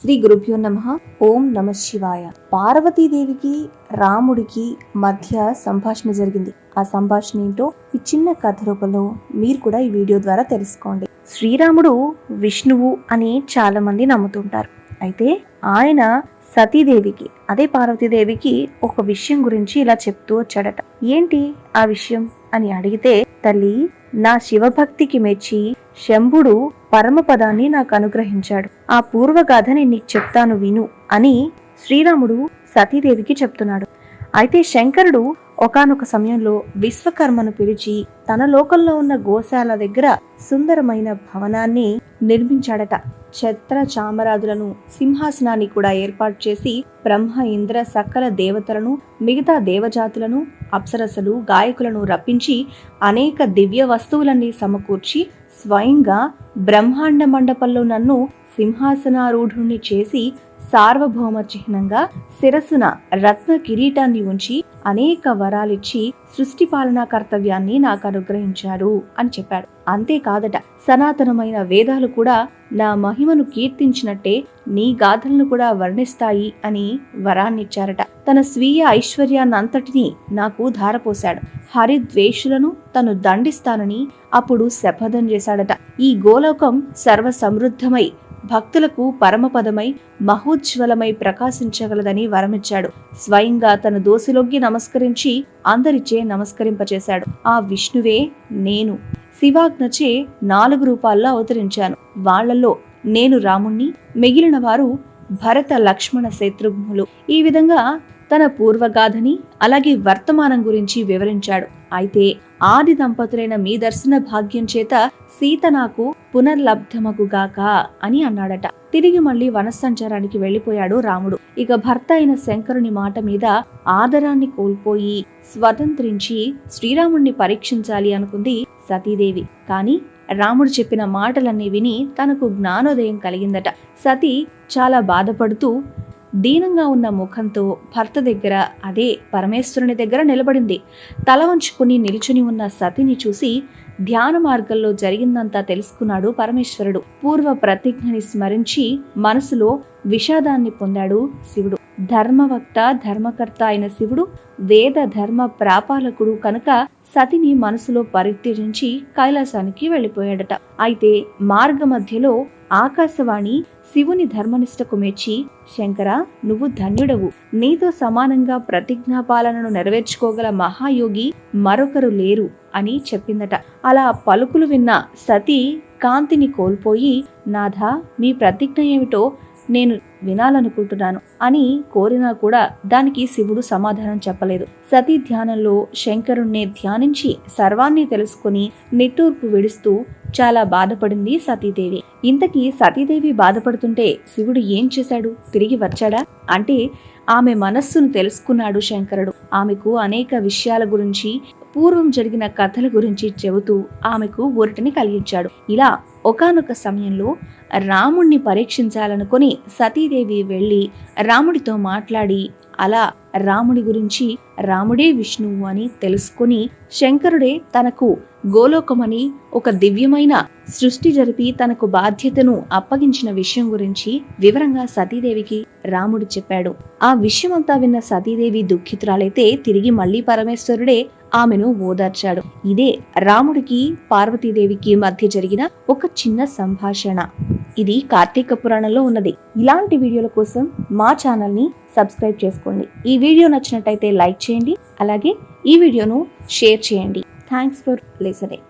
శ్రీ గురుభ్యో నమః. ఓం నమ శివాయ. పార్వతీదేవికి రాముడికి మధ్య సంభాషణ జరిగింది. ఆ సంభాషణ ఏంటో ఈ చిన్న కథ రూపంలో మీరు కూడా ఈ వీడియో ద్వారా తెలుసుకోండి. శ్రీరాముడు విష్ణువు అని చాలా మంది నమ్ముతుంటారు. అయితే ఆయన సతీదేవికి, అదే పార్వతీదేవికి ఒక విషయం గురించి ఇలా చెప్తూ వచ్చాడట. ఏంటి ఆ విషయం అని అడిగితే, తల్లి, నా శివభక్తికి మెచ్చి శంభుడు పరమపదాన్ని నాకు అనుగ్రహించాడు. ఆ పూర్వగాథని నీకు చెప్తాను విను అని శ్రీరాముడు సతీదేవికి చెప్తున్నాడు. అయితే శంకరుడు ఒకానొక సమయంలో విశ్వకర్మను పిలిచి తన లోకంలో ఉన్న గోశాల దగ్గర సుందరమైన భవనాన్ని నిర్మించాడట. ఛత్ర చామరాదులను, సింహాసనాన్ని కూడా ఏర్పాటు చేసి బ్రహ్మ, ఇంద్ర, సకల దేవతలను, మిగతా దేవజాతులను, అప్సరసలు, గాయకులను రప్పించి అనేక దివ్య వస్తువులన్నీ సమకూర్చి స్వయంగా బ్రహ్మాండ మండపంలో నన్ను సింహాసనారూఢుణ్ణి చేసి సార్వభౌమ చిహ్నంగా శిరస్సున రత్న కిరీటాన్ని ఉంచి అనేక వరాలిచ్చి సృష్టి పాలనా కర్తవ్యాన్ని నాకు అనుగ్రహించారు అని చెప్పాడు. అంతేకాదట, సనాతనమైన వేదాలు కూడా నా మహిమను కీర్తించినట్టే నీ గాథలను కూడా వర్ణిస్తాయి అని వరాన్నిచ్చారట. తన స్వీయ ఐశ్వర్యాన్నంతటినీ నాకు ధారపోశాడు. హరిద్వేషులను తను దండిస్తానని అప్పుడు శపథం చేశాడట. ఈ గోలోకం సర్వ సమృద్ధమై భక్తులకు పరమపదమై మహోజ్వలమై ప్రకాశించగలదని వరమిచ్చాడు. స్వయంగా తన దోసిలొగ్గి నమస్కరించి అందరిచే నమస్కరింపచేశాడు. ఆ విష్ణువే నేను. శివాజ్ఞచే 4 రూపాల్లో అవతరించాను. వాళ్లలో నేను రాముణ్ణి, మిగిలిన వారు భరత, లక్ష్మణ, శత్రుఘ్నులు. ఈ విధంగా తన పూర్వగాథని అలాగే వర్తమానం గురించి వివరించాడు. అయితే ఆది దంపతులైన మీ దర్శన భాగ్యం చేత సీత నాకు పునర్లబ్ధమగుగాక అని అన్నాడట. తిరిగి మళ్లీ వనసంచారానికి వెళ్లిపోయాడు రాముడు. ఇక భర్త అయిన శంకరుని మాట మీద ఆదరాన్ని కోల్పోయి స్వతంత్రించి శ్రీరాముణ్ణి పరీక్షించాలి అనుకుంది సతీదేవి. కాని రాముడు చెప్పిన మాటలన్నీ విని తనకు జ్ఞానోదయం కలిగిందట. సతీ చాలా బాధపడుతూ దీనంగా ఉన్న ముఖంతో భర్త దగ్గర, అదే పరమేశ్వరుని దగ్గర నిలబడింది. తల వంచుకుని నిలుచుని ఉన్న సతిని చూసి ధ్యాన మార్గంలో జరిగిందంతా తెలుసుకున్నాడు పరమేశ్వరుడు. పూర్వ ప్రతిజ్ఞని స్మరించి మనసులో విషాదాన్ని పొందాడు శివుడు. ధర్మవక్త, ధర్మకర్త అయిన శివుడు వేద ధర్మ ప్రాపాలకుడు కనుక సతిని మనసులో పరిత్యజించి కైలాసానికి వెళ్లిపోయాడట. అయితే మార్గ మధ్యలో ఆకాశవాణి శివుని ధర్మనిష్టకు మెచ్చి, శంకర, నువ్వు ధన్యుడవు. నీతో సమానంగా ప్రతిజ్ఞాపాలనను నెరవేర్చుకోగల మహాయోగి మరొకరు లేరు అని చెప్పిందట. అలా పలుకులు విన్న సతీ కాంతిని కోల్పోయి, నాథ, మీ ప్రతిజ్ఞ ఏమిటో నేను వినాలనుకుంటున్నాను అని కోరినా కూడా దానికి శివుడు సమాధానం చెప్పలేదు. సతీ ధ్యానంలో శంకరుణ్ణి ధ్యానించి సర్వాన్ని తెలుసుకుని నిట్టూర్పు విడుస్తూ చాలా బాధపడింది సతీదేవి. ఇంతకీ సతీదేవి బాధపడుతుంటే శివుడు ఏం చేశాడు? తిరిగి వచ్చాడా అంటే ఆమె మనస్సును తెలుసుకున్నాడు శంకరుడు. ఆమెకు అనేక విషయాల గురించి, పూర్వం జరిగిన కథల గురించి చెబుతూ ఆమెకు ఊరటని కలిగించాడు. ఇలా ఒకానొక సమయంలో రాముణ్ణి పరీక్షించాలనుకుని సతీదేవి వెళ్లి రాముడితో మాట్లాడి, అలా రాముడి గురించి రాముడే విష్ణువు అని తెలుసుకుని శంకరుడే తనకు గోలోకమని ఒక దివ్యమైన సృష్టి జరిపి తనకు బాధ్యతను అప్పగించిన విషయం గురించి వివరంగా సతీదేవికి రాముడు చెప్పాడు. ఆ విషయమంతా విన్న సతీదేవి దుఃఖితురాలైతే తిరిగి మళ్లీ పరమేశ్వరుడే ఆమెను ఓదార్చాడు. ఇదే రాముడికి పార్వతీదేవికి మధ్య జరిగిన ఒక చిన్న సంభాషణ. ఇది కార్తీక పురాణంలో ఉన్నది. ఇలాంటి వీడియోల కోసం మా ఛానల్ ని సబ్స్క్రైబ్ చేసుకోండి. ఈ వీడియో నచ్చినట్టయితే లైక్ చేయండి, అలాగే ఈ వీడియోను షేర్ చేయండి. Thanks for listening.